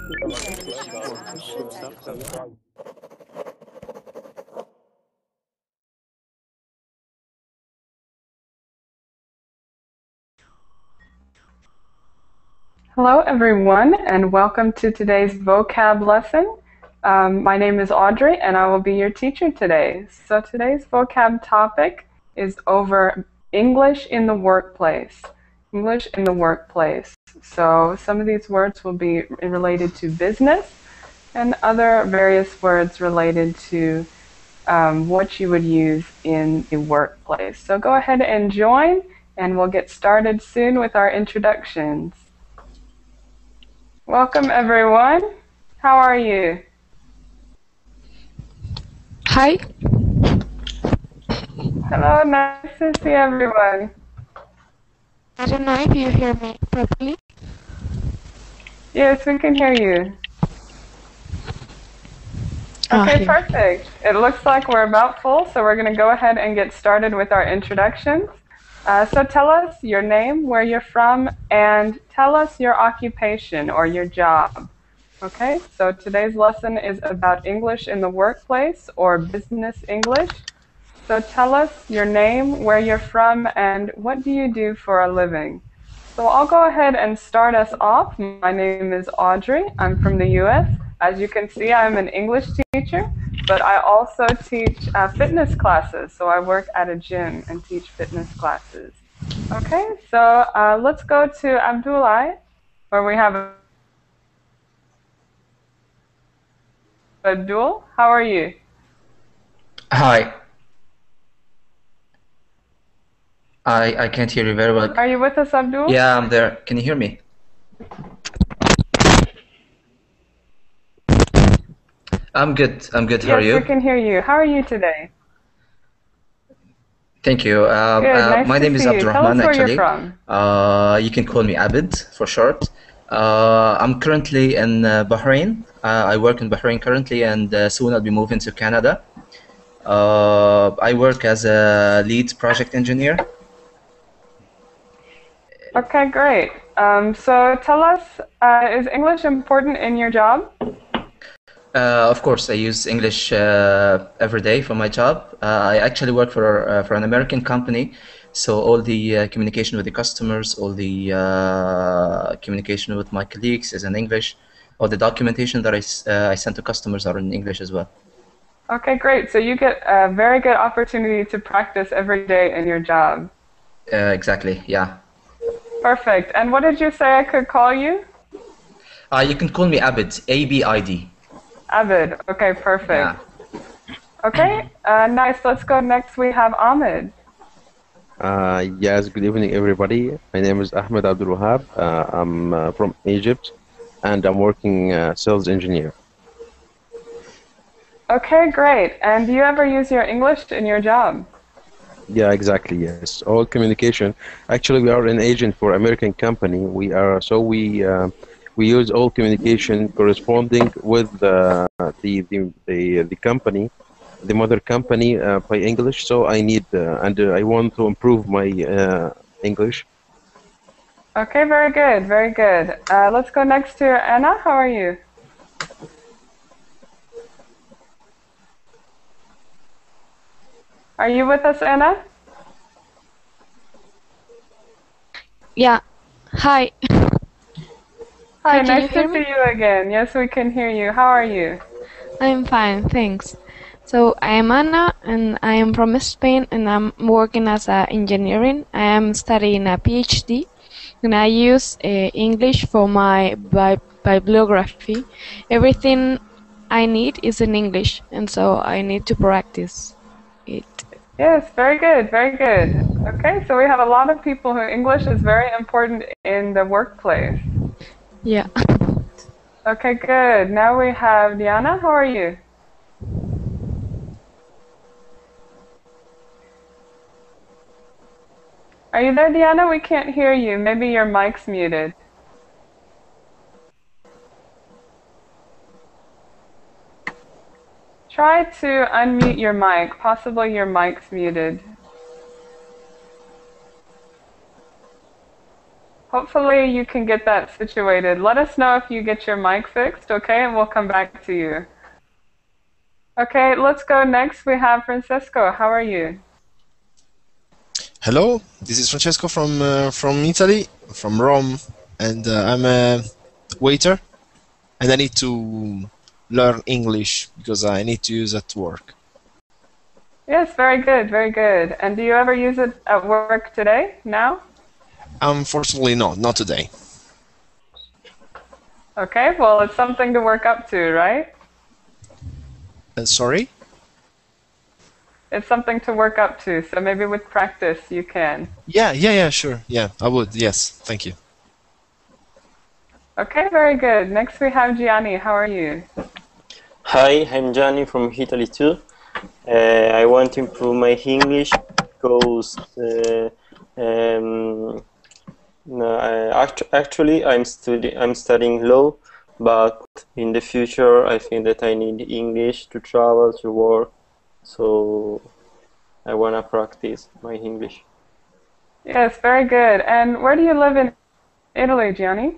Untitled Chapter. Hello everyone and welcome to today's vocab lesson. My name is Audrey and I will be your teacher today. So today's vocab topic is over English in the workplace. English in the workplace. So some of these words will be related to business and other various words related to what you would use in the workplace. So go ahead and join and we'll get started soon with our introductions. Welcome everyone. How are you? Hi. Hello, nice to see everyone. I don't know if you hear me properly. Yes, we can hear you. Okay, perfect. It looks like we're about full, so we're going to go ahead and get started with our introductions. So tell us your name, where you're from, and tell us your occupation or your job. Okay, so today's lesson is about English in the workplace or business English. So tell us your name, where you're from, and what do you do for a living? So I'll go ahead and start us off. My name is Audrey. I'm from the US. As you can see, I'm an English teacher, but I also teach fitness classes. So I work at a gym and teach fitness classes. Okay, so let's go to Abdullah, where we have Abdul. How are you? Hi. I can't hear you very well. Are you with us, Abdul? Yeah, I'm there. Can you hear me? I'm good. I'm good. How are you? Yes, we can hear you. How are you today? Thank you. Good, nice my to name is see you. Abdurrahman, Tell us where actually. you're from. You can call me Abid for short. I'm currently in Bahrain. I work in Bahrain currently, and soon I'll be moving to Canada. I work as a lead project engineer. Okay, great. So tell us, is English important in your job? Of course, I use English every day for my job. I actually work for an American company, so all the communication with the customers, all the communication with my colleagues is in English. All the documentation that I send to customers are in English as well. Okay, great. So you get a very good opportunity to practice every day in your job. Exactly, yeah. Perfect. And what did you say I could call you? You can call me Abid, A-B-I-D. Abid. Okay, perfect. Yeah. Okay, nice. Let's go next. We have Ahmed. Yes, good evening, everybody. My name is Ahmed Abdul Wahab. I'm from Egypt, and I'm working sales engineer. Okay, great. And do you ever use your English in your job? Yeah, exactly. Yes, all communication. Actually, we are an agent for American company. We use all communication corresponding with the company, the mother company by English. So I need and I want to improve my English. Okay, very good, very good. Let's go next to Anna. How are you? Are you with us, Anna? Yeah. Hi. Hi, Can nice you to hear see me? you again. Yes, we can hear you. How are you? I'm fine, thanks. So I am Anna, and I am from Spain, and I'm working as a engineering. I am studying a PhD, and I use English for my bibliography. Everything I need is in English, and so I need to practice it. Yes, very good, very good. Okay, so we have a lot of people who English is very important in the workplace. Yeah. Okay, good. Now we have Diana. How are you? Are you there, Diana? We can't hear you. Maybe your mic's muted. Try to unmute your mic. Possibly your mic's muted. hopefully you can get that situated. Let us know if you get your mic fixed, okay? And we'll come back to you. Okay, let's go next. We have Francesco. How are you? Hello, this is Francesco from Italy, from Rome, and I'm a waiter, and I need to learn English because I need to use it at work. Yes, very good, very good. And do you ever use it at work today, now? Unfortunately, no, not today. Okay, well, it's something to work up to, right? Sorry? It's something to work up to, so maybe with practice you can. Yeah, sure. Yeah, I would. Yes, thank you. Okay, very good. Next we have Gianni. How are you? Hi, I'm Gianni from Italy too. I want to improve my English because no, actually I'm studying law, but in the future I think that I need English to travel, to work, so I want to practice my English. Yes, very good. And where do you live in Italy, Gianni?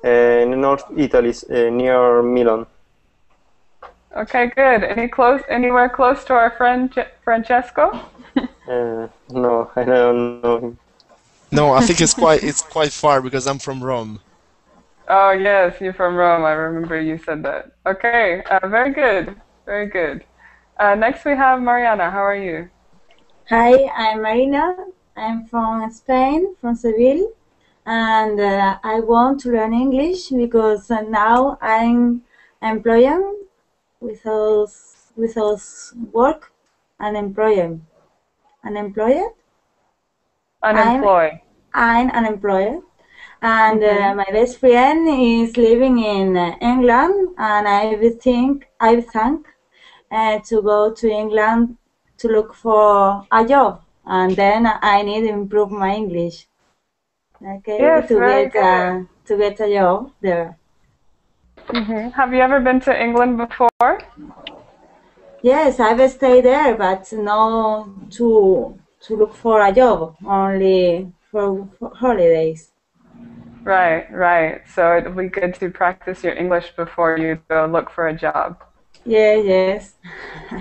In North Italy, near Milan. Okay, good. Anywhere close to our friend Francesco? No, I don't know him. No, I think it's quite far because I'm from Rome. Oh, yes, you're from Rome. I remember you said that. Okay, very good, very good. Next we have Mariana. How are you? Hi, I'm Marina. I'm from Spain, from Seville, and I want to learn English because now I'm employed without work, unemployed. Unemployed. I'm unemployed, and my best friend is living in England, and I think to go to England to look for a job, and then I need to improve my English. Okay, Yes, to very get a job there. Have you ever been to England before? Yes, I've stayed there, but no to look for a job, only for holidays. Right. So it'll be good to practice your English before you go look for a job. Yeah, yes.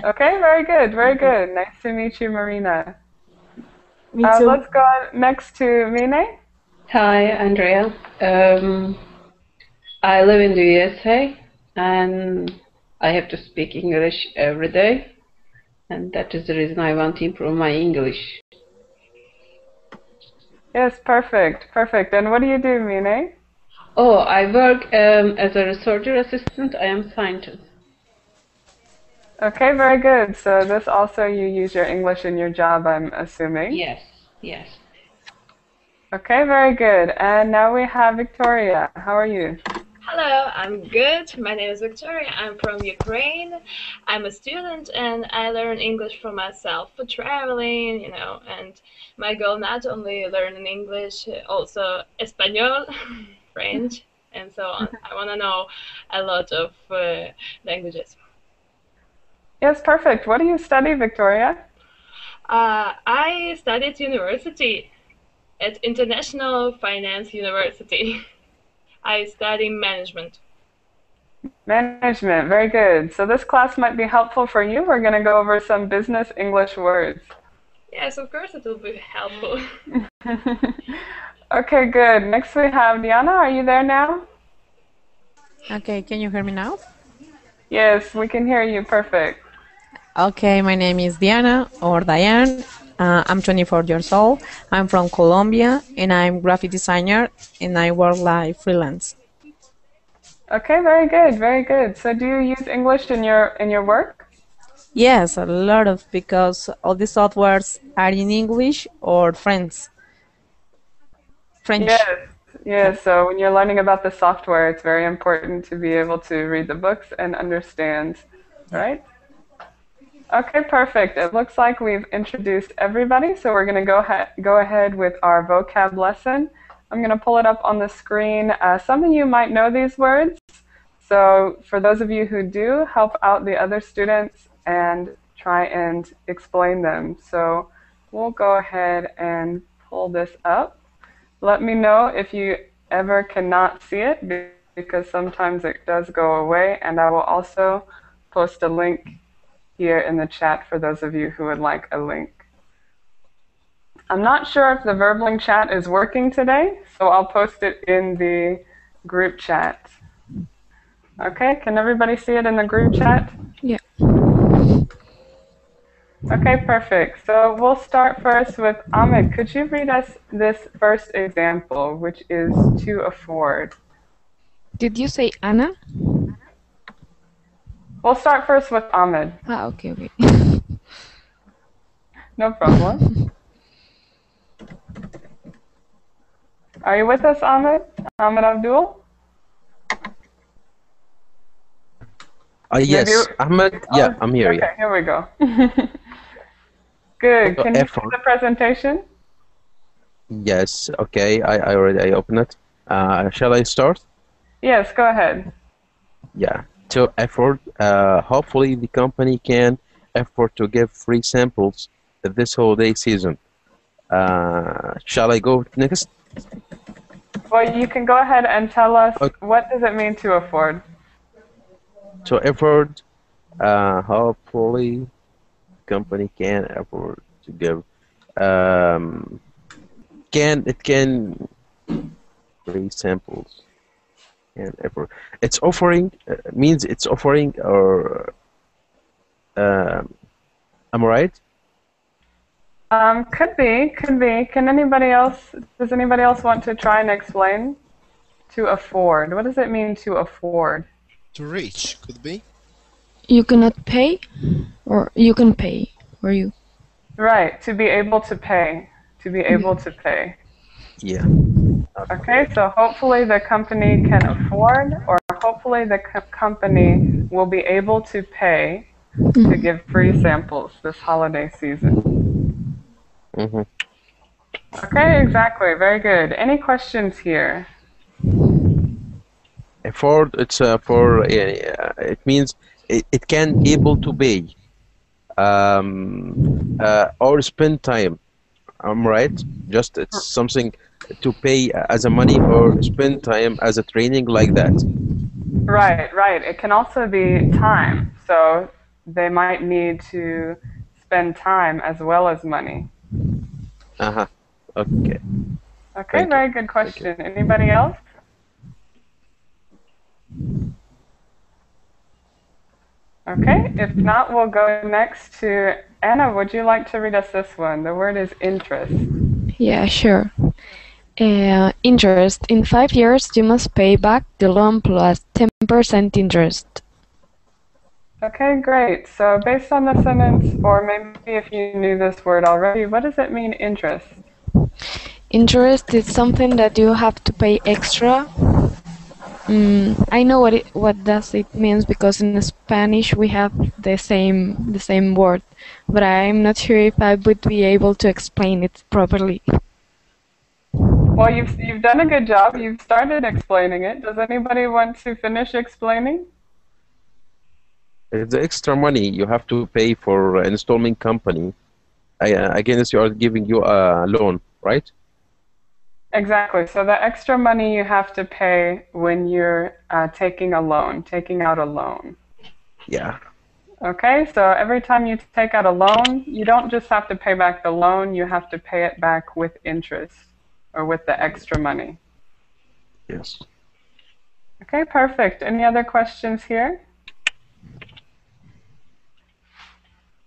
Okay, very good, very good. Nice to meet you, Marina. Me too. Let's go next to Mine. Hi, Andrea. I live in the USA and I have to speak English every day, and that is the reason I want to improve my English. Yes, perfect. And what do you do, Mine? Oh, I work as a research assistant. I am scientist. Okay, very good. So this also you use your English in your job, I'm assuming. Yes. Okay, very good. And now we have Victoria. How are you? Hello, I'm good. My name is Victoria. I'm from Ukraine. I'm a student and I learn English for myself for traveling, and my goal not only learning English, also Espanol, French, and so on. I want to know a lot of languages. Yes, perfect. What do you study, Victoria? I studied university at International Finance University. I study management. Management, very good. So this class might be helpful for you. We're going to go over some business English words. Yes, of course it will be helpful. Okay, good. Next we have Diana. Are you there now? Okay, can you hear me now? Yes, we can hear you. Perfect. Okay, my name is Diana or Diane. I'm 24 years old. I'm from Colombia and I'm graphic designer and I work like freelance. Okay, very good, very good. So do you use English in your work? Yes, a lot of because all the softwares are in English or French. Yes. So when you're learning about the software, it's very important to be able to read the books and understand, right? Okay, perfect. It looks like we've introduced everybody, so we're going to go ahead with our vocab lesson. I'm going to pull it up on the screen. Some of you might know these words, so for those of you who do, help out the other students and try and explain them. So we'll go ahead and pull this up. Let me know if you ever cannot see it, because sometimes it does go away, and I will also post a link here in the chat for those of you who would like a link. I'm not sure if the Verbling chat is working today, so I'll post it in the group chat. Okay, can everybody see it in the group chat? Yeah. Okay, perfect. So we'll start first with Ahmed. Could you read us this first example, which is to afford? Did you say Anna? We'll start first with Ahmed. Ah, okay. No problem. Are you with us, Ahmed? Ahmed Abdul? Yes, Ahmed. Yeah, I'm here. Okay, Yeah. here we go. Good. Can you see the presentation? Yes. Okay. I already opened it. Shall I start? Yes. Go ahead. Yeah. To afford. Hopefully, the company can afford to give free samples this holiday season. Shall I go next? Well, you can go ahead and tell us what does it mean to afford. To afford. Hopefully, company can afford to give. Can free samples. Can afford. It's offering means it's offering or. Am I right? Could be. Can anybody else? Does anybody else want to try and explain? To afford. What does it mean to afford? To reach could be. You cannot pay, or you can pay, or you. Right. To be able to pay. To be able to pay. Yeah. Okay. So hopefully the company can afford, or hopefully the company will be able to pay to give free samples this holiday season. Mm-hmm. Okay, exactly. Very good. Any questions here? Afford, it's for it means it can able to pay or spend time. I'm right. Just it's something to pay as a money or spend time as a training like that. Right. It can also be time. So they might need to spend time as well as money. Uh-huh. Okay. Okay, very good question. Anybody else? Okay, if not, we'll go next to Anna. Would you like to read us this one? The word is interest. Yeah, sure. Interest. In 5 years, you must pay back the loan plus 10% interest. Okay, great. So based on the sentence, or maybe if you knew this word already, what does it mean, interest? Interest is something that you have to pay extra. I know what does it means, because in Spanish we have the same word, but I'm not sure if I would be able to explain it properly. Well, you've done a good job. You've started explaining it. Does anybody want to finish explaining? It's the extra money you have to pay for an installment company. Against you are giving you a loan, right? Exactly. So the extra money you have to pay when you're taking out a loan. Yeah. Okay, so every time you take out a loan, you don't just have to pay back the loan, you have to pay it back with interest, or with the extra money. Yes. Okay, perfect. Any other questions here?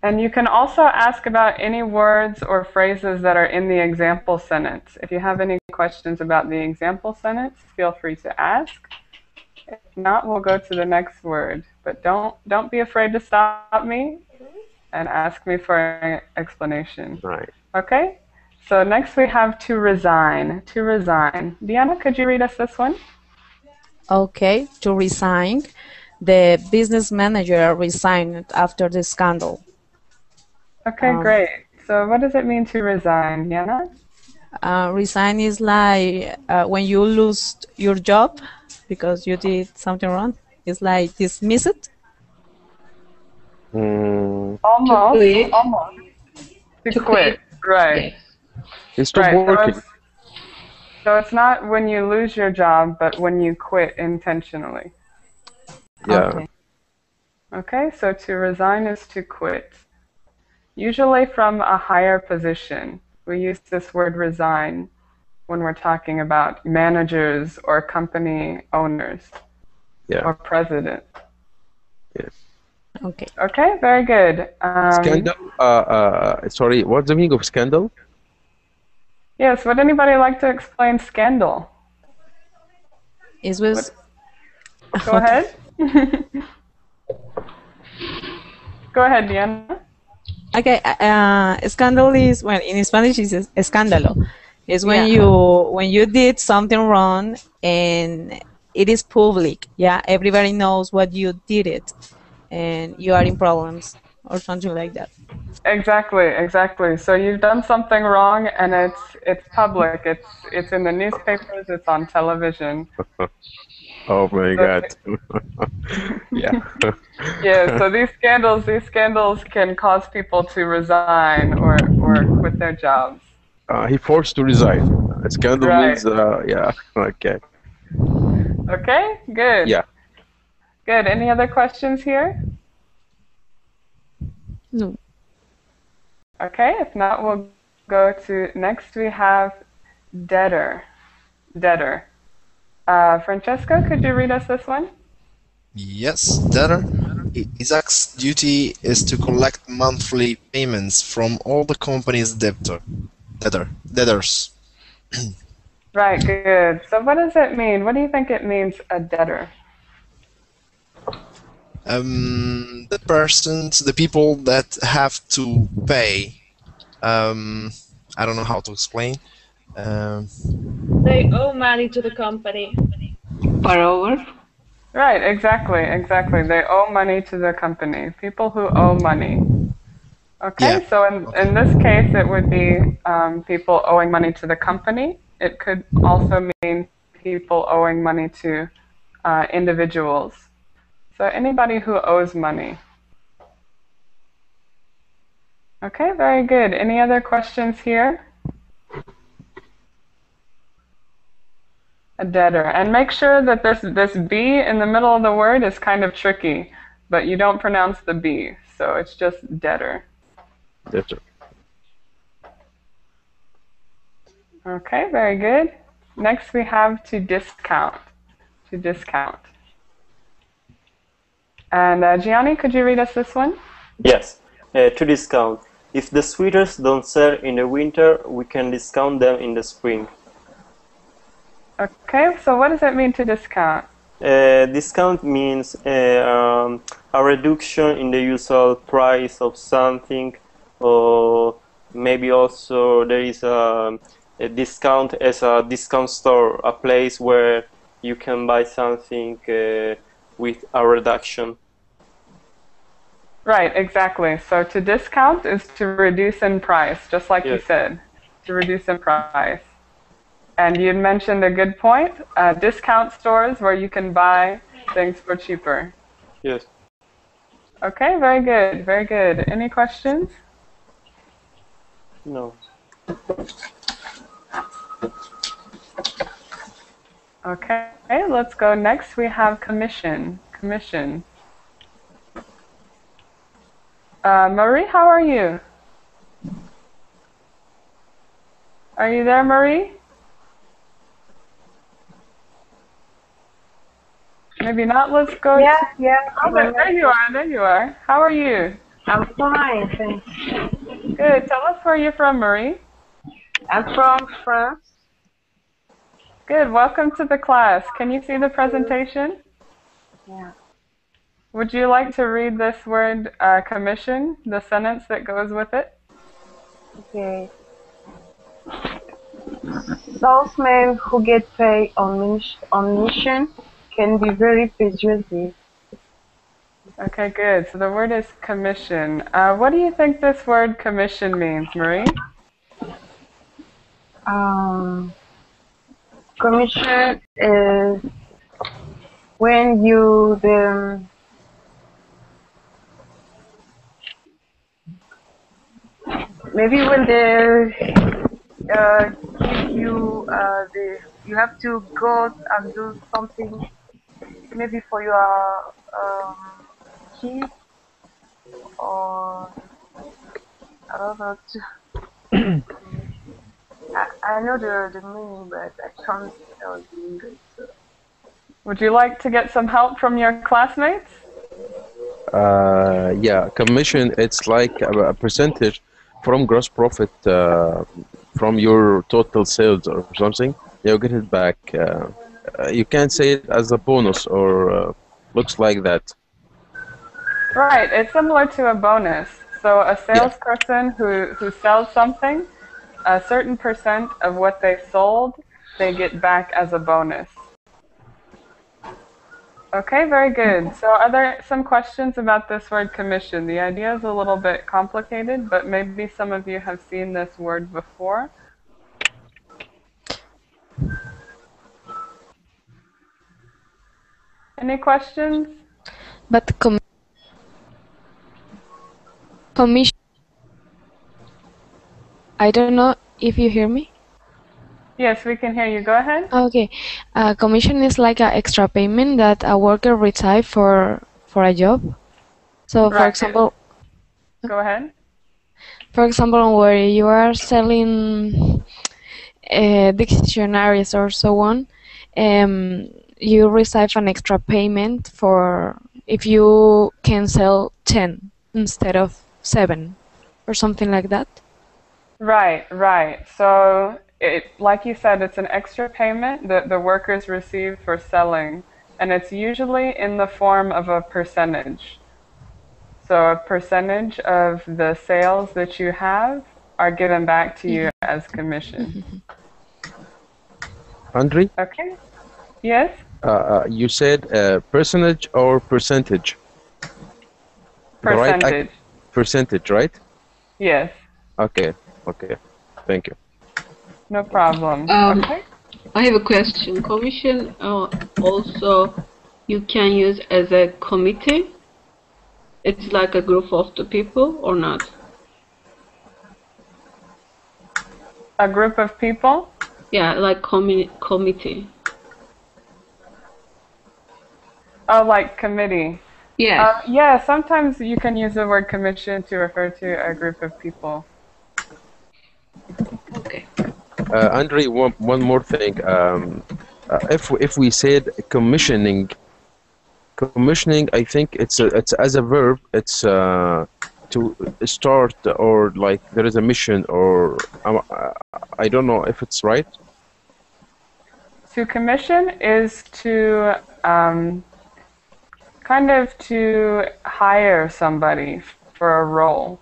And you can also ask about any words or phrases that are in the example sentence. If you have any questions about the example sentence, feel free to ask. If not, we'll go to the next word. But don't be afraid to stop me and ask me for an explanation. Right. Okay? So next we have to resign. To resign. Diana, could you read us this one? Okay, to resign. The business manager resigned after the scandal. Okay, great. So what does it mean to resign, Diana? Resign is like when you lose your job because you did something wrong. It's like dismiss it. Almost. To quit. To quit. Right. It's to right. working. So So it's not when you lose your job, but when you quit intentionally. Yeah. Okay. Okay, so to resign is to quit. Usually from a higher position. We use this word resign when we're talking about managers or company owners Yeah. or president. Yes. Okay. Okay, very good. Scandal. Sorry. What's the meaning of scandal? Yes, would anybody like to explain scandal? It was Go ahead. Go ahead, Diana. okay. Scandal is when in Spanish is escándalo. It's when Yeah. you did something wrong and it is public. Yeah, everybody knows what you did it, and you are in problems or something like that. Exactly. So you've done something wrong, and it's public. It's in the newspapers. It's on television. Oh my So, God. Yeah. yeah. So these scandals can cause people to resign or quit their jobs. He forced to resign. Scandal Right. means, yeah. Okay. Okay. Good. Yeah. Good. Any other questions here? No. Okay. If not, we'll go to next. We have debtor. Debtor. Francesco, could you read us this one? Yes, debtor. Isaac's duty is to collect monthly payments from all the company's debtors. Right, good. So what does it mean? What do you think it means, a debtor? The persons, the people that have to pay. I don't know how to explain. They owe money to the company. Borrower. Right, exactly. They owe money to the company. People who owe money. Okay, Yeah. so in this case, it would be people owing money to the company. It could also mean people owing money to individuals. So anybody who owes money. Okay, very good. Any other questions here? A debtor. And make sure that this B in the middle of the word is kind of tricky, but you don't pronounce the B, so it's just debtor. That's it. Okay, very good. Next we have to discount. To discount. And Gianni, could you read us this one? Yes. To discount. If the sweaters don't sell in the winter, we can discount them in the spring. Okay, so what does it mean to discount? Discount means a reduction in the usual price of something, or maybe also there is a discount as a discount store, a place where you can buy something with a reduction. Right, exactly. So to discount is to reduce in price, just like you Yes. said, to reduce in price. And you mentioned a good point, discount stores where you can buy things for cheaper. Yes. Okay, very good, very good. Any questions? No. Okay, let's go next. We have commission. Commission. Marie, how are you? Are you there, Marie? Maybe not. Let's go. Yeah. Oh, there you are. There you are. How are you? I'm fine, thanks. Good. Tell us where you're from, Marie. I'm from France. Good. Welcome to the class. Can you see the presentation? Yeah. Would you like to read this word, commission, the sentence that goes with it? Okay. Those men who get paid on mission can be very persuasive. Okay, good. So the word is commission. What do you think this word commission means, Marie? Commission is when you maybe when give you you have to go and do something maybe for your kids, or I don't know. I know the meaning, but I can't tell the English. So. Would you like to get some help from your classmates? Yeah, commission, it's like a percentage from gross profit from your total sales or something. You'll get it back. You can say it as a bonus or looks like that. Right, it's similar to a bonus. So a Yeah. salesperson who sells something, a certain percent of what they sold, they get back as a bonus. Okay, very good. So are there some questions about this word commission? The idea is a little bit complicated, but maybe some of you have seen this word before. Any questions? But commission, I don't know if you hear me. Yes, we can hear you. Go ahead. Okay, commission is like an extra payment that a worker receives for a job. So, for Right. example, Go ahead. for example, where you are selling dictionaries or so on, you receive an extra payment for if you can sell 10 instead of 7 or something like that. Right, right. So, like you said, it's an extra payment that the workers receive for selling, and it's usually in the form of a percentage. So, a percentage of the sales that you have are given back to you as commission. Audrey, Okay. Yes? you said percentage or percentage? The right Percentage. percentage, right? Yes. Okay, okay. Thank you. No problem. Okay. I have a question. Commission also you can use as a committee. It's like a group of the people or not? A group of people? Yeah, like committee. Oh, like committee. Yes. Yeah, sometimes you can use the word commission to refer to a group of people. Okay. Andre, one more thing. If we said commissioning, I think it's as a verb. It's to start, or like there is a mission, or I don't know if it's right. To commission is to kind of to hire somebody for a role.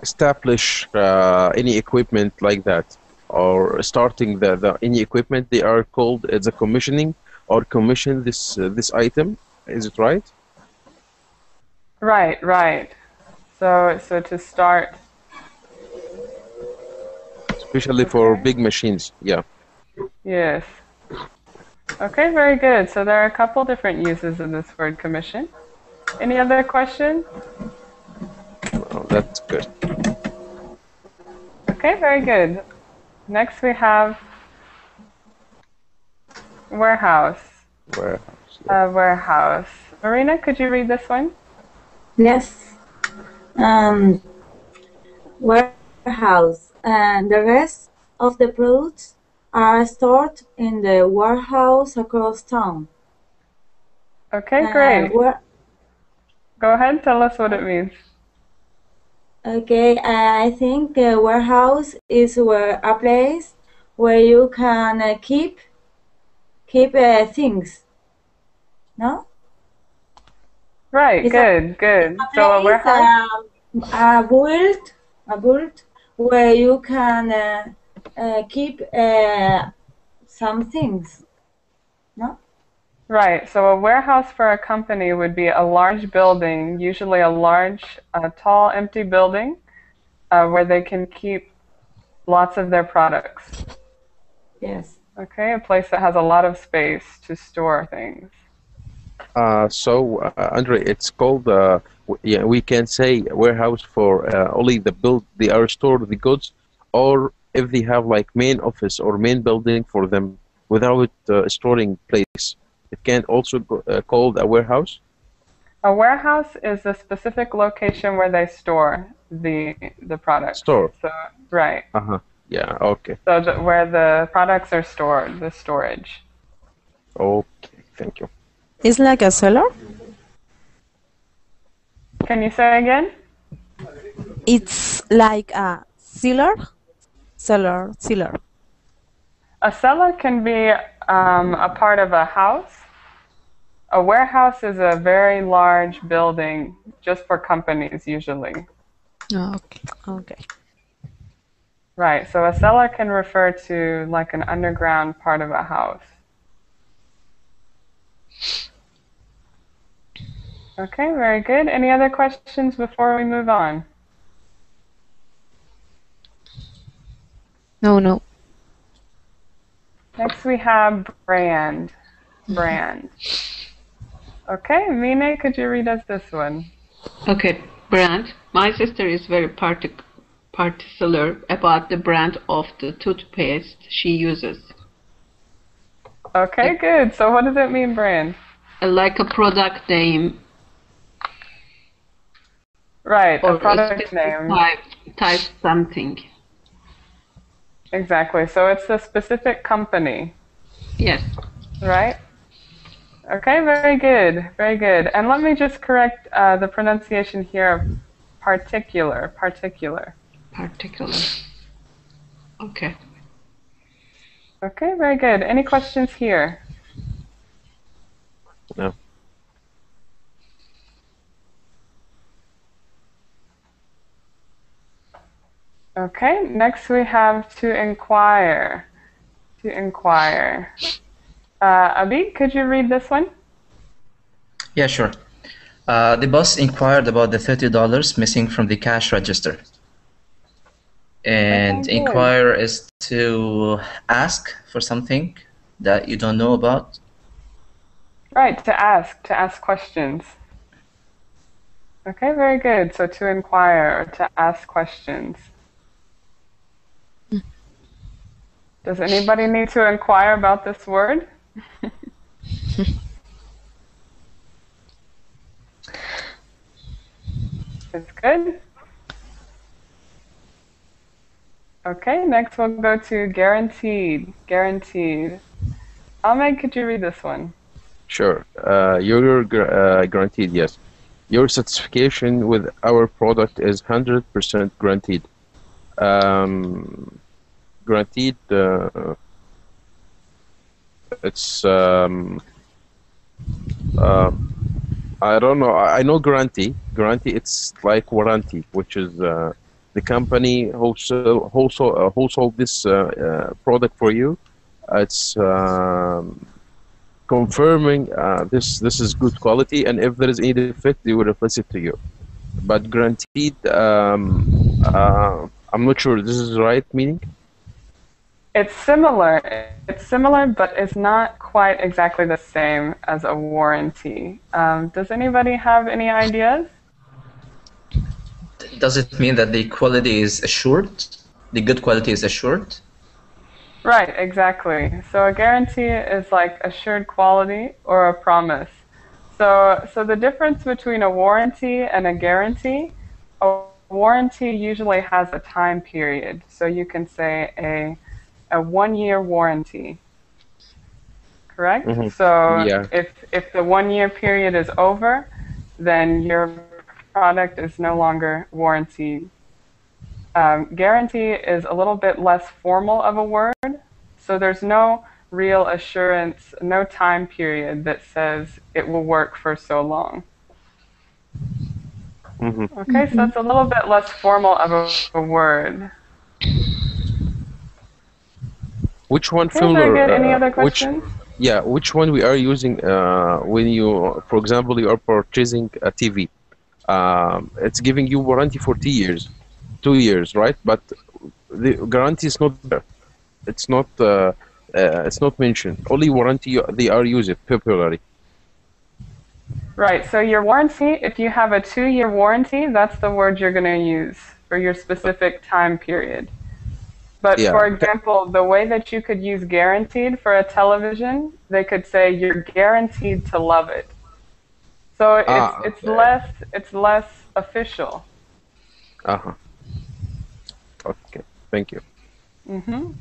Establish any equipment like that, or starting the any equipment, they are called as a commissioning, or commission this item. Is it right? Right, right. So to start. Especially for big machines, yeah. Yes. Okay, very good. So there are a couple different uses of this word commission. Any other questions? Oh, that's good. Okay, very good. Next we have warehouse. Warehouse. Yeah. Warehouse. Marina, could you read this one? Yes. Warehouse. The rest of the products are stored in the warehouse across town. Okay, great. Go ahead, tell us what it means. Okay, I think a warehouse is a place where you can keep things. No? Right, It's good. So a warehouse? A vault where you can keep some things. No? Right, so a warehouse for a company would be a large building, usually a large, tall, empty building where they can keep lots of their products. Yes. Okay, a place that has a lot of space to store things. Andre, it's called, we can say warehouse for only they are stored the goods, or if they have like main office or main building for them without storing place, it can also called a warehouse. A warehouse is a specific location where they store the products. Store. So right. Yeah. Okay. So where the products are stored, the storage. Okay. Thank you. It's like a seller? Can you say again? It's like a seller? Seller. A cellar can be a part of a house. A warehouse is a very large building just for companies usually. Oh, okay. Right, so a cellar can refer to like an underground part of a house. Okay, very good. Any other questions before we move on? No. Next we have brand. Okay, Mine, could you read us this one? Okay, brand. My sister is very particular about the brand of the toothpaste she uses. Okay, good. So what does it mean, brand? Like a product name. Right, or a product name. Type something. Exactly. So it's a specific company. Yes. Right? Okay, very good. Very good. And let me just correct the pronunciation here of particular. Okay. Okay, very good. Any questions here? No. Okay, next we have to inquire. Abi, could you read this one? Yeah, sure. The boss inquired about the $30 missing from the cash register. And Okay, good. inquire is to ask for something that you don't know about. Right, to ask questions. Okay, very good. So to inquire or to ask questions. Does anybody need to inquire about this word? It's good. Okay, next we'll go to guaranteed. Ahmed, could you read this one? Sure. You're guaranteed, yes. Your certification with our product is 100% guaranteed. Guaranteed, it's, I don't know. I know guarantee. Guarantee, it's like warranty, which is the company who sold this product for you. It's confirming this is good quality, and if there is any defect, they will replace it to you. But guaranteed, I'm not sure this is the right meaning. It's similar, but it's not quite exactly the same as a warranty. Does anybody have any ideas? Does it mean that the quality is assured? The good quality is assured? Right, exactly. So a guarantee is like assured quality or a promise. So the difference between a warranty and a guarantee, a warranty usually has a time period. So you can say a 1-year warranty, correct? Mm-hmm. So Yeah. if the 1-year period is over, then your product is no longer warranted. Guarantee is a little bit less formal of a word, so there's no real assurance, no time period that says it will work for so long. Mm-hmm. Okay, so it's a little bit less formal of a word. Which one Okay, very good. Any other which questions? which one we are using when you, for example, you are purchasing a TV? It's giving you warranty for 2 years, right? But the guarantee is not there. It's not mentioned. Only warranty they are used popularly. Right, so your warranty, if you have a 2-year warranty, that's the word you're going to use for your specific time period. But Yeah. for example, the way that you could use guaranteed for a television, they could say you're guaranteed to love it. So Okay. it's less official. Uh-huh. Okay. Thank you. hmm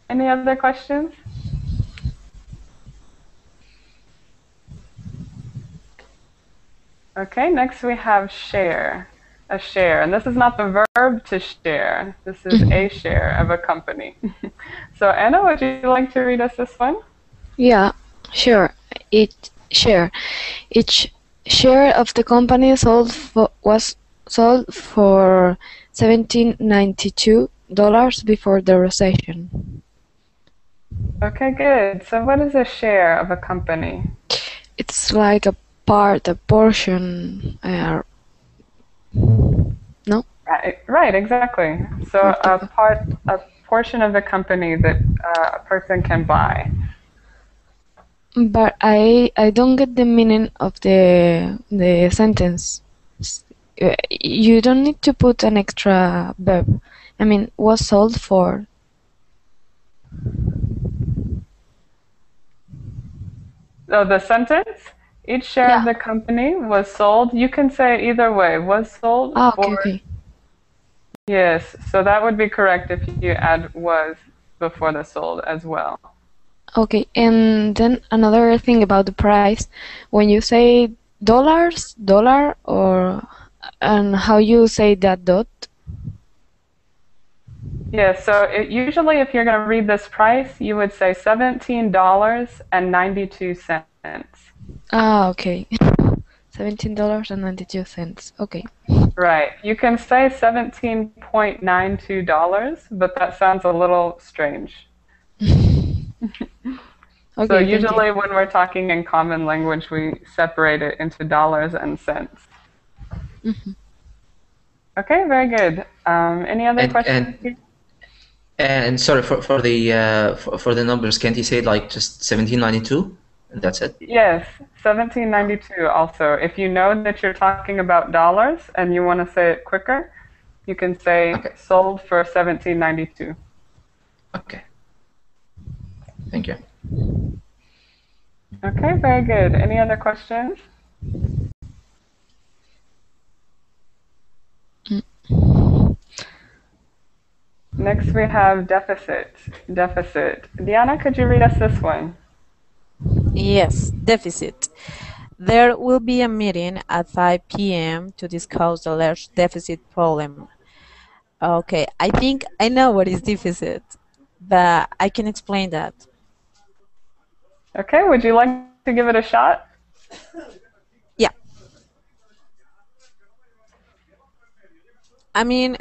Any other questions? Okay, next we have share. A share. And this is not the verb to share. This is a share of a company. So Anna, would you like to read us this one? Yeah, sure. Each share of the company was sold for $17.92 before the recession. Okay, good. So what is a share of a company? It's like a portion. No? Right, exactly. So a portion of the company that a person can buy. But I don't get the meaning of the sentence. You don't need to put an extra verb. I mean, was sold for. So the sentence, each share of the company was sold. You can say either way. Was sold for. Okay. Yes, so that would be correct if you add was before the sold as well. Okay, and then another thing about the price, when you say dollar, or and how you say that dot? Yeah, so usually if you're going to read this price, you would say $17.92. Okay. $17.92. Okay. Right. You can say $17.92, but that sounds a little strange. Okay, so usually when we're talking in common language, we separate it into dollars and cents. Okay, very good. Any other questions? And sorry for the numbers. Can't you say like just 1792? That's it. Yes, 1792 also. If you know that you're talking about dollars and you want to say it quicker, you can say sold for 1792. Okay. Thank you. Okay, very good. Any other questions? Next we have deficit. Diana, could you read us this one? Yes, deficit. There will be a meeting at 5 p.m. to discuss the large deficit problem. Okay, I think I know what is deficit, but I can explain that. Okay, would you like to give it a shot? Yeah. I mean,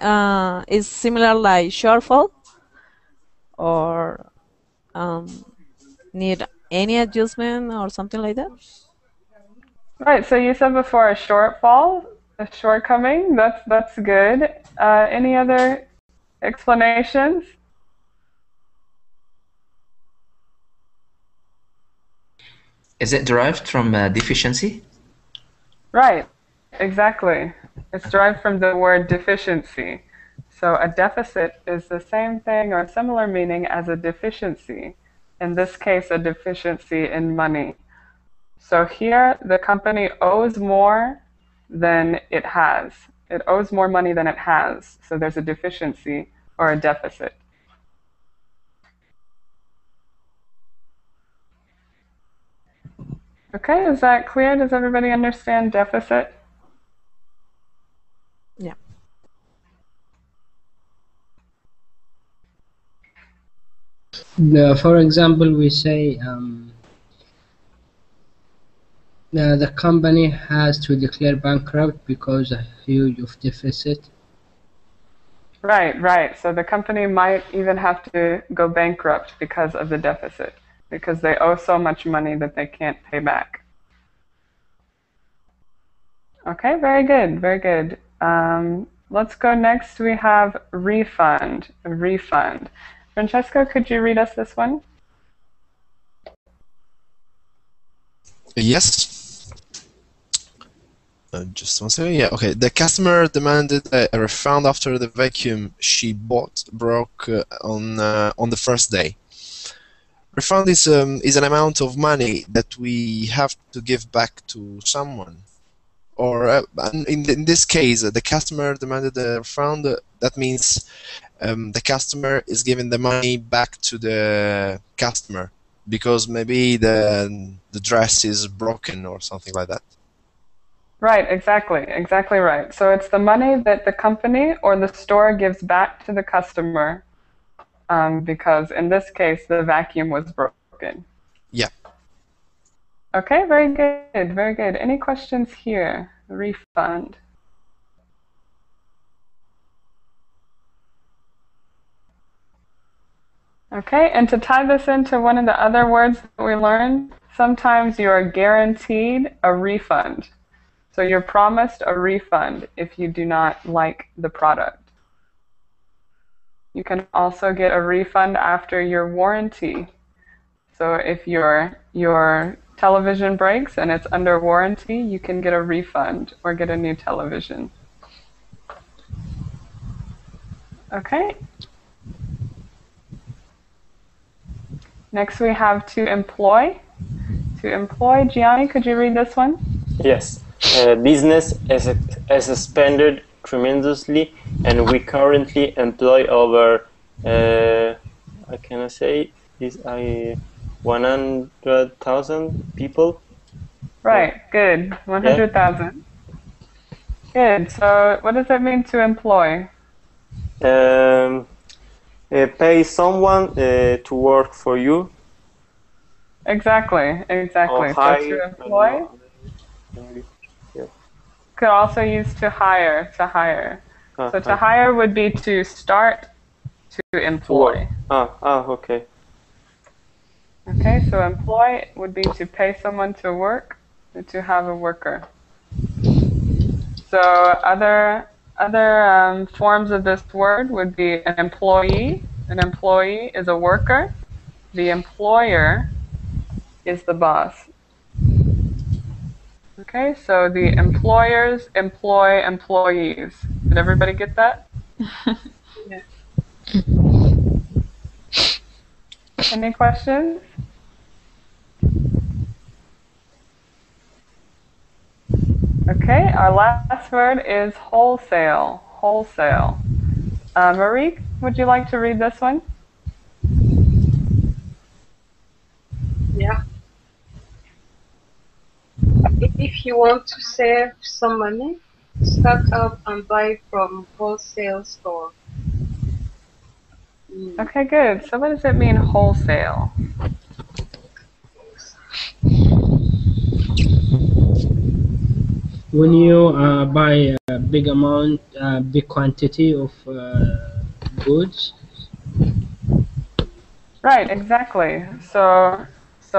it's similar like shortfall or need any adjustment or something like that. Right, so you said before a shortfall, a shortcoming. That's good. Any other explanations? Is it derived from deficiency? Right, exactly. It's derived from the word deficiency. So a deficit is the same thing or similar meaning as a deficiency. In this case, a deficiency in money. So here, the company owes more than it has. It owes more money than it has. So there's a deficiency or a deficit. Okay, is that clear? Does everybody understand deficit? Yeah. For example, we say the company has to declare bankrupt because of huge of deficit. Right. So the company might even have to go bankrupt because of the deficit, because they owe so much money that they can't pay back. Okay, very good. Let's go next. We have refund. Francesco, could you read us this one? Yes. Just one second. Yeah, okay. The customer demanded a refund after the vacuum she bought broke on the first day. Refund is an amount of money that we have to give back to someone. Or in this case, the customer demanded a refund. That means the customer is giving the money back to the customer because maybe the dress is broken or something like that. Right, exactly right. So it's the money that the company or the store gives back to the customer because in this case, the vacuum was broken. Yeah. Okay, very good, very good. Any questions here? Refund. Okay, and to tie this into one of the other words that we learned, sometimes you are guaranteed a refund. So you're promised a refund if you do not like the product. You can also get a refund after your warranty. So if your television breaks and it's under warranty, you can get a refund or get a new television. Okay. Next we have to employ. To employ, Gianni, could you read this one? Yes. Business has expanded tremendously, and we currently employ over, how can I say this? 100,000 people. Right, good. 100,000. Good. So what does that mean to employ? Pay someone to work for you. Exactly. So to employ could also use to hire. So to hire would be to start, to employ. Okay. Okay, so employ would be to pay someone to work, to have a worker. So other forms of this word would be an employee. An employee is a worker. The employer is the boss. Okay, so the employers employ employees. Did everybody get that? Yeah. Any questions? Okay, our last word is wholesale. Wholesale. Marie, would you like to read this one? Yeah. If you want to save some money, stock up and buy from wholesale store. Okay, good. So what does it mean, wholesale? When you buy a big amount, big quantity of goods. Right, exactly. So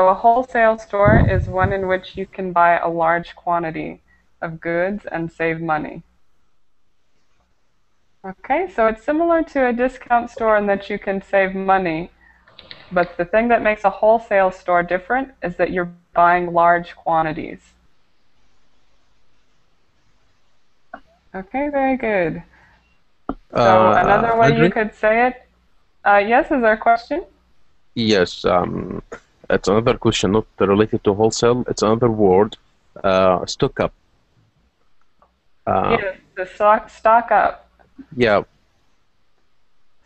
a wholesale store is one in which you can buy a large quantity of goods and save money. Okay, so it's similar to a discount store in that you can save money, but the thing that makes a wholesale store different is that you're buying large quantities. Okay, very good. So another way Audrey? you could say it, yes, is there a question? Yes, it's another question not related to wholesale. It's another word, stock up. Yes, the stock up. Yeah.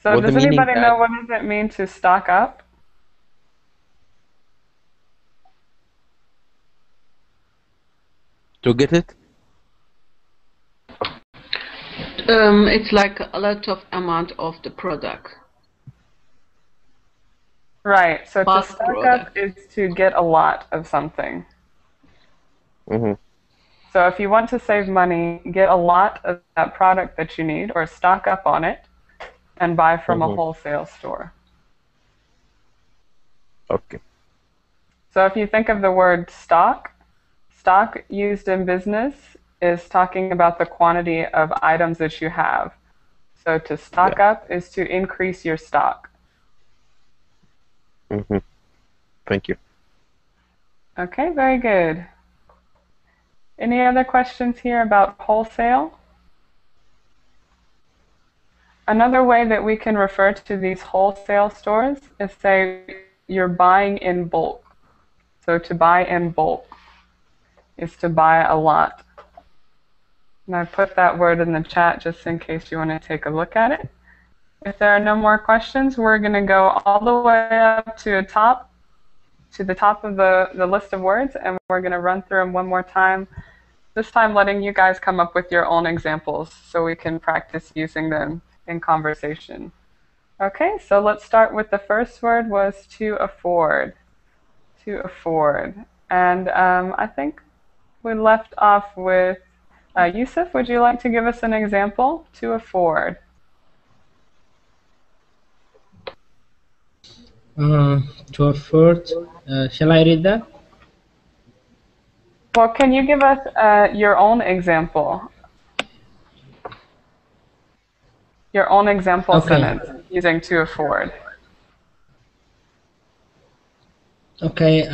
So does anybody know what does it mean to stock up? To get it? It's like a lot of amount of the product. Right, so to stock up is to get a lot of something. Mm-hmm. So if you want to save money, get a lot of that product that you need or stock up on it and buy from a wholesale store. Okay. So if you think of the word stock used in business is talking about the quantity of items that you have. So to stock up is to increase your stock. Mm-hmm. Thank you. Okay, very good. Any other questions here about wholesale? Another way that we can refer to these wholesale stores is say you're buying in bulk. So to buy in bulk is to buy a lot. And I put that word in the chat just in case you want to take a look at it. If there are no more questions, we're going to go all the way up to the top of the list of words, and we're going to run through them one more time, this time letting you guys come up with your own examples so we can practice using them in conversation. Okay, so let's start with the first word was to afford. To afford. And I think we left off with Yusuf, would you like to give us an example? To afford. To afford. Shall I read that? Well, can you give us your own example? Your own example sentence using to afford. Okay.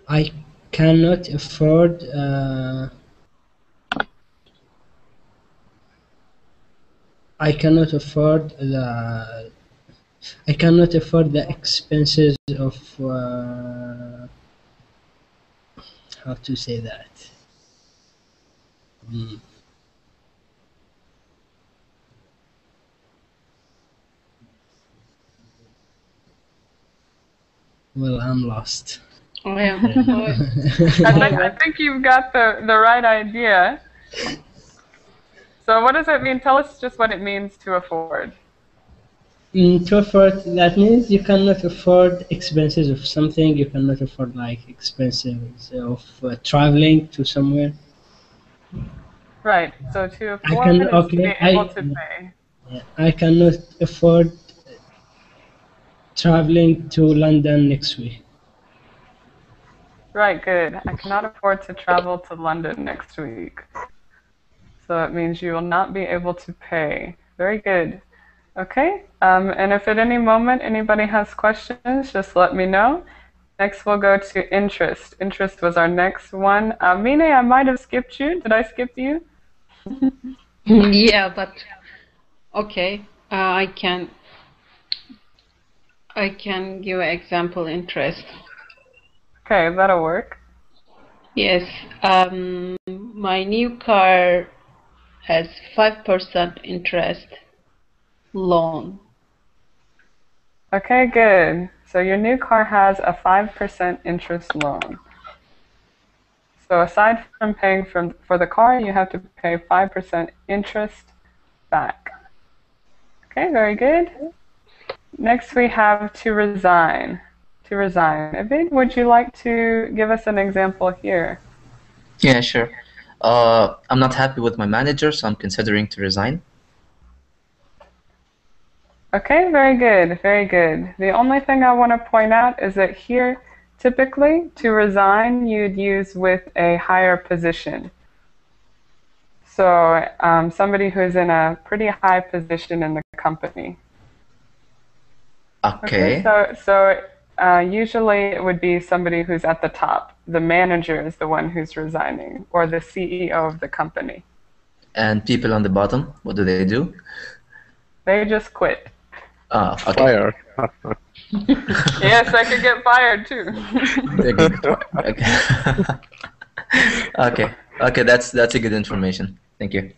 I cannot afford. I cannot afford the. I cannot afford the expenses of. How to say that? Well, I'm lost. I think you've got the right idea. So what does it mean? Tell us just what it means to afford. To afford, that means you cannot afford expenses of something. You cannot afford like expenses of traveling to somewhere. Right. So to afford is to be able to pay. I cannot afford traveling to London next week. Right, good. I cannot afford to travel to London next week. So that means you will not be able to pay. Very good. Okay, and if at any moment anybody has questions, just let me know. Next we'll go to interest. Interest was our next one. Mine, I might have skipped you. Did I skip you? Yeah, but okay. I can give an example interest. Okay, that'll work. Yes. My new car has 5% interest loan. Okay, good. So your new car has a 5% interest loan. So aside from paying for the car, you have to pay 5% interest back. Okay, very good. Next we have to resign. To resign. Abid, would you like to give us an example here? Yeah, sure. I'm not happy with my manager, so I'm considering to resign. Okay, very good, very good. The only thing I want to point out is that here, typically, to resign, you'd use with a higher position. So somebody who's in a pretty high position in the company. Okay. So usually it would be somebody who's at the top. The manager is the one who's resigning, or the CEO of the company. And people on the bottom, what do they do? They just quit. Oh, okay. Fire. Yes, I could get fired too. Okay. Okay, that's a good information. Thank you.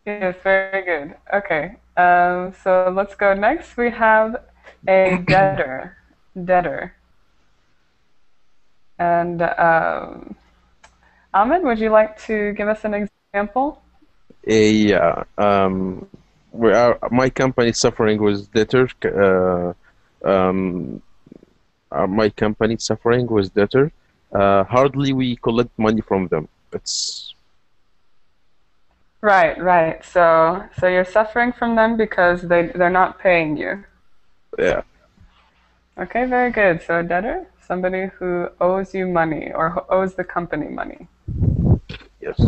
Yes, very good. Okay, so let's go next. We have a debtor. Debtor. And Ahmed, would you like to give us an example? Yeah. My company suffering with debtor. My company suffering with debtor. Hardly we collect money from them. It's right. So you're suffering from them because they're not paying you. Yeah. Okay, very good. So a debtor, somebody who owes you money or who owes the company money. Yes.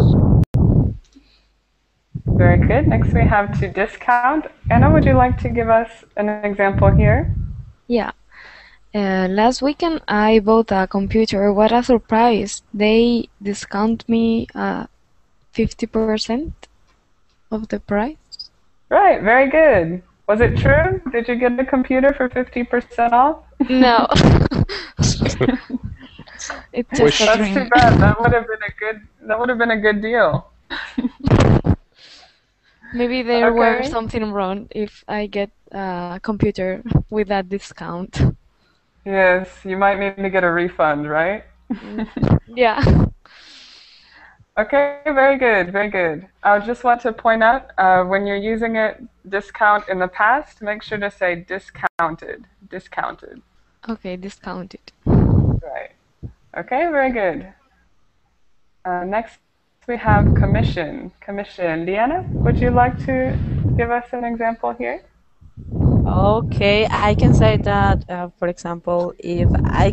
Very good. Next we have to discount. Anna, would you like to give us an example here? Yeah. Last weekend I bought a computer. What a surprise! They discount me 50% of the price. Right, very good. Was it true? Did you get a computer for 50% off? No. It's just a That's dream. too bad. That would have been a good deal. Maybe there were Okay. something wrong if I get a computer with that discount. Yes, you might need to get a refund, right? Yeah. Okay, very good, very good. I just want to point out when you're using it discount in the past, make sure to say discounted, discounted. Okay, discounted. Right. Okay, very good. Next we have commission. Commission. Liana, would you like to give us an example here? Okay, I can say that, for example, if I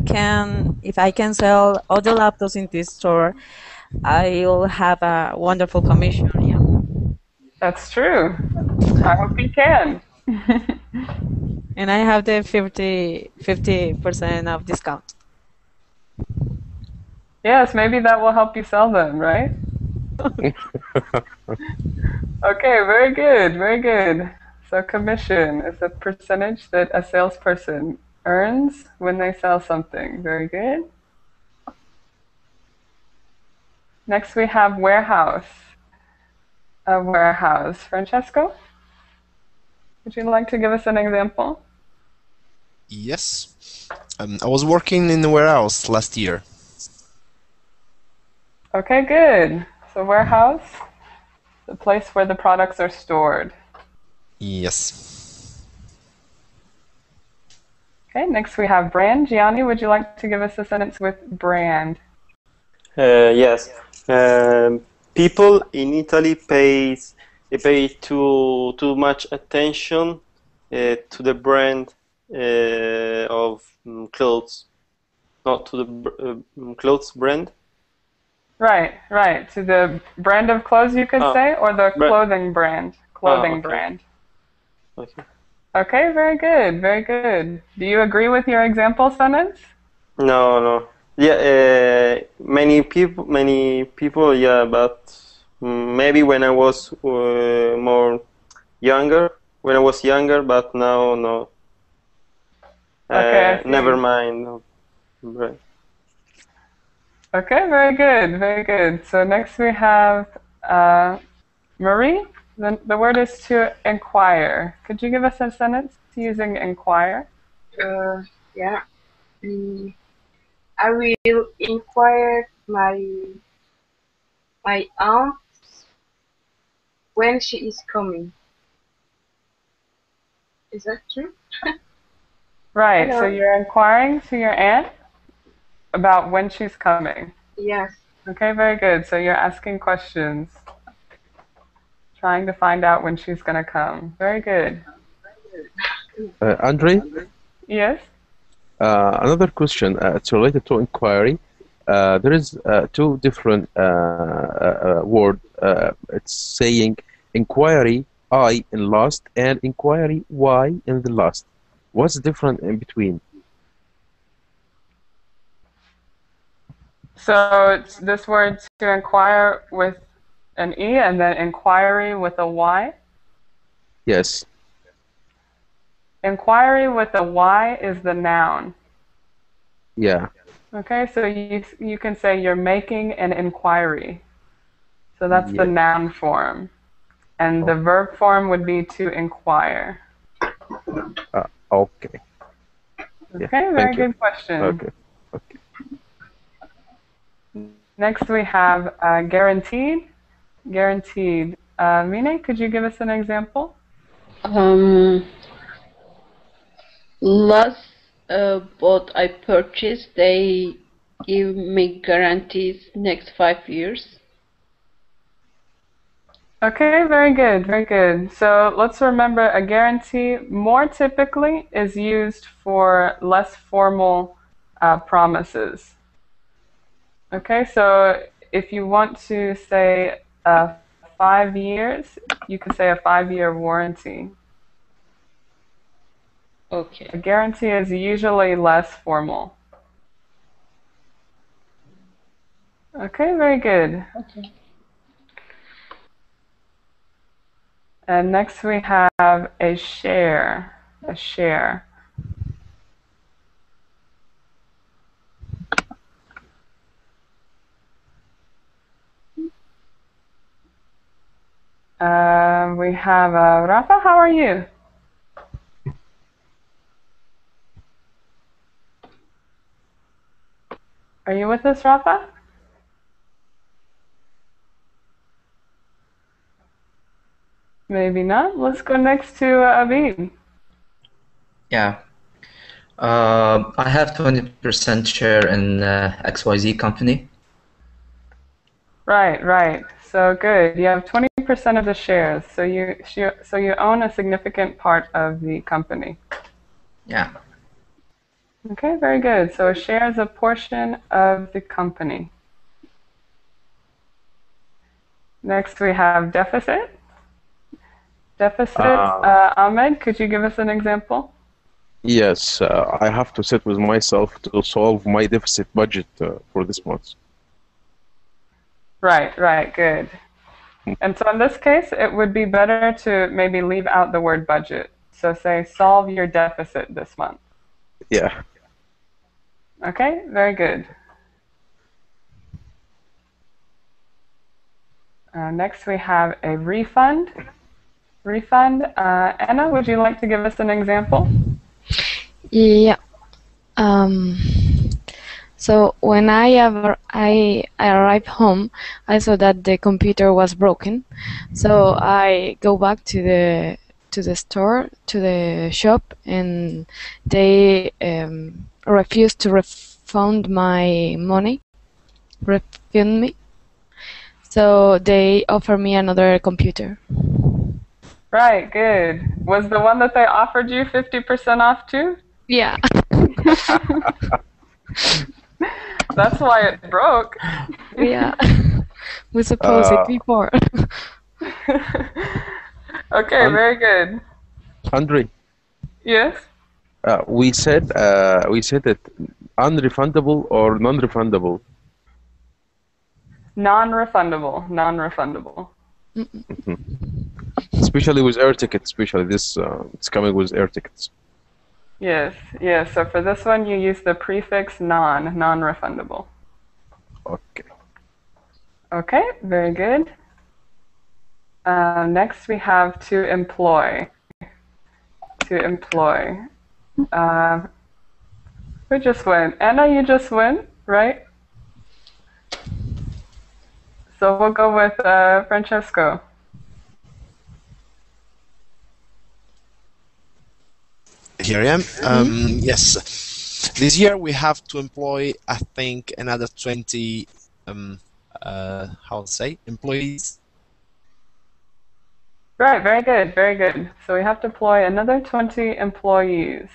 can sell all the laptops in this store, I'll have a wonderful commission. Yeah. That's true. I hope you can. And I have the 50% of discount. Yes, maybe that will help you sell them, right? Okay, very good, very good. So commission is a percentage that a salesperson earns when they sell something. Very good. Next we have warehouse. A warehouse. Francesco, would you like to give us an example? Yes. I was working in the warehouse last year. Okay, good. So warehouse, the place where the products are stored. Yes. Okay, next we have brand. Gianni, would you like to give us a sentence with brand? Yes. People in Italy pay too much attention to the brand of clothes, not to the clothes brand. Right, right. To the brand of clothes, you could say, or the clothing brand. Clothing okay. brand. Okay. Okay, very good, very good. Do you agree with your example sentence? No, no. Yeah, many people, yeah, but maybe when I was more younger, but now, no. Okay, I see. Never mind. Right. Okay, very good, very good. So next we have Marie. The word is to inquire. Could you give us a sentence using inquire? Yeah. I will inquire my aunt when she is coming. Is that true? Right. Hello. So you're inquiring to your aunt about when she's coming. Yes. Okay, very good. So you're asking questions, trying to find out when she's going to come. Very good. Andre? Yes? Another question. It's related to inquiry. There is two different word. It's saying inquiry I in last and inquiry Y in the last. What's different in between? So it's this word to inquire with an E and then inquiry with a Y? Yes. Inquiry with a Y is the noun. Yeah. Okay, so you can say you're making an inquiry. So that's the noun form. And the verb form would be to inquire. Okay. Okay, very good question. Okay. Next we have guaranteed. Guaranteed. Mine, could you give us an example? Last boat I purchased, they give me guarantees next 5 years. Okay, very good, very good. So let's remember a guarantee more typically is used for less formal promises. Okay, so if you want to say 5 years, you can say a 5-year warranty. Okay. A guarantee is usually less formal. Okay, very good. Okay. And next we have a share. A share. We have Rafa, how are you? Are you with us, Rafa? Maybe not. Let's go next to Abid. Yeah. I have 20% share in XYZ company. Right, right. So good. You have 20% of the shares. So you own a significant part of the company. Yeah. Okay, very good. So a share is a portion of the company. Next we have deficit. Deficit. Ahmed, could you give us an example? Yes, I have to sit with myself to solve my deficit budget for this month. Right, right, good. And so in this case, it would be better to maybe leave out the word budget. So say, solve your deficit this month. Yeah. Okay, very good. Next we have a refund. Refund. Anna, would you like to give us an example? Yeah. So when I arrived home, I saw that the computer was broken. So I go back to the store, to the shop, and they refused to refund my money, refund me. So they offer me another computer. Right, good. Was the one that they offered you 50% off too? Yeah. That's why it broke. Yeah. We supposed it before. Okay, very good. Audrey. Yes? We said it unrefundable or non-refundable. Non-refundable. Non-refundable. Especially with air tickets. Especially this, it's coming with air tickets. Yes, yes. So for this one, you use the prefix non-refundable. Okay. Okay, very good. Next, we have to employ. To employ. Who just went? Anna, you just went, right? So we'll go with Francesco. Here I am. Yes. This year we have to employ, I think, another 20, how to say, employees. Right, very good, very good. So we have to employ another 20 employees.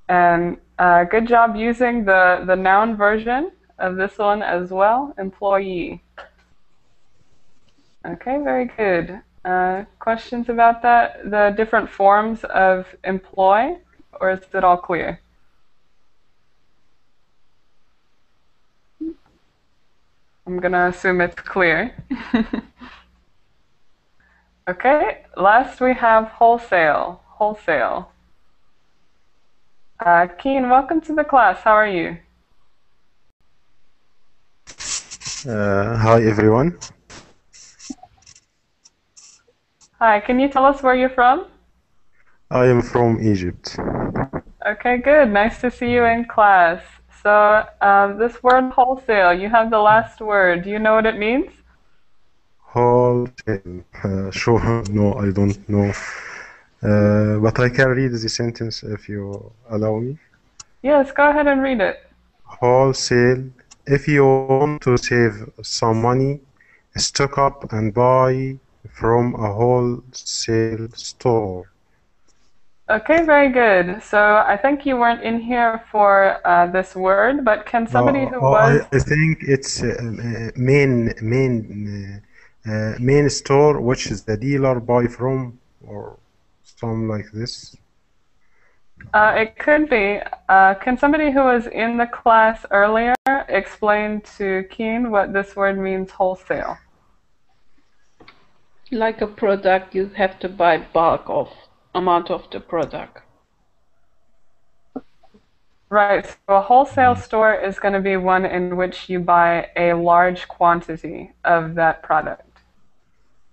And good job using the noun version of this one as well, employee. Okay, very good. Questions about that? The different forms of employ, or is it all clear? I'm going to assume it's clear. Okay, last we have wholesale. Wholesale. Keen, welcome to the class. How are you? Hi, everyone. Hi, can you tell us where you're from? I am from Egypt. Okay, good. Nice to see you in class. So this word wholesale, you have the last word. Do you know what it means? Wholesale. Sure, no, I don't know. But I can read the sentence if you allow me. Yes, go ahead and read it. Wholesale. If you want to save some money, stock up and buy from a wholesale store. Okay, very good. So I think you weren't in here for this word, but can somebody who was... I think it's main store, which is the dealer buy from, or something like this. It could be. Can somebody who was in the class earlier explain to Keen what this word means, wholesale? Like a product, you have to buy bulk of amount of the product. Right. So a wholesale store is going to be one in which you buy a large quantity of that product,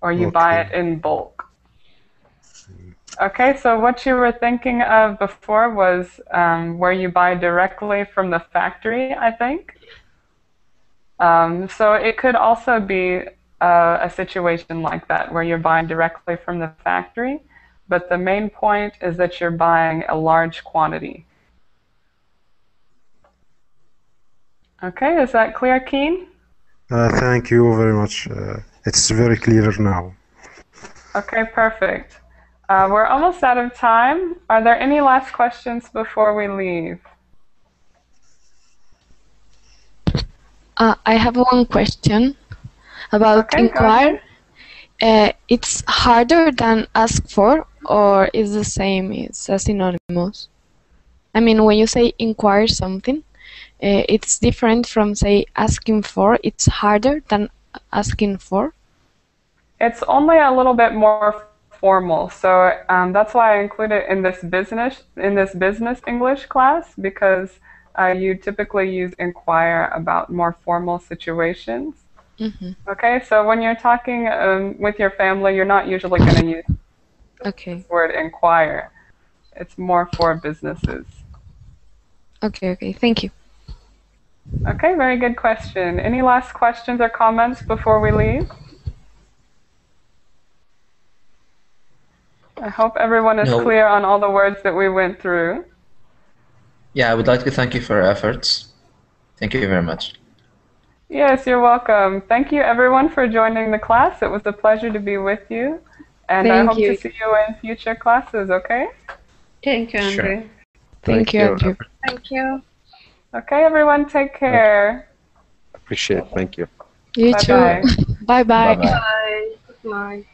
or you buy it in bulk. Okay, so what you were thinking of before was where you buy directly from the factory, I think. So it could also be a situation like that, where you're buying directly from the factory, but the main point is that you're buying a large quantity. Okay, is that clear, Keen? Thank you very much. It's very clear now. Okay, perfect. We're almost out of time. Are there any last questions before we leave? I have one question about inquire. It's harder than ask for, or is the same? It's a synonymous. I mean, when you say inquire something, it's different from, say, asking for. It's harder than asking for. It's only a little bit more formal, so that's why I include it in this business English class, because you typically use inquire about more formal situations. Mm-hmm. Okay, so when you're talking with your family, you're not usually going to use the word inquire. It's more for businesses. Okay, thank you. Okay, very good question. Any last questions or comments before we leave? I hope everyone is clear on all the words that we went through. Yeah, I would like to thank you for your efforts. Thank you very much. Yes, you're welcome. Thank you, everyone, for joining the class. It was a pleasure to be with you, and I hope to see you in future classes, okay? Thank you, Andrew. Sure. Thank you, Andrew. Thank you. Okay, everyone, take care. Appreciate it. Thank you. You Bye-bye. too. Bye-bye. Bye. Good night.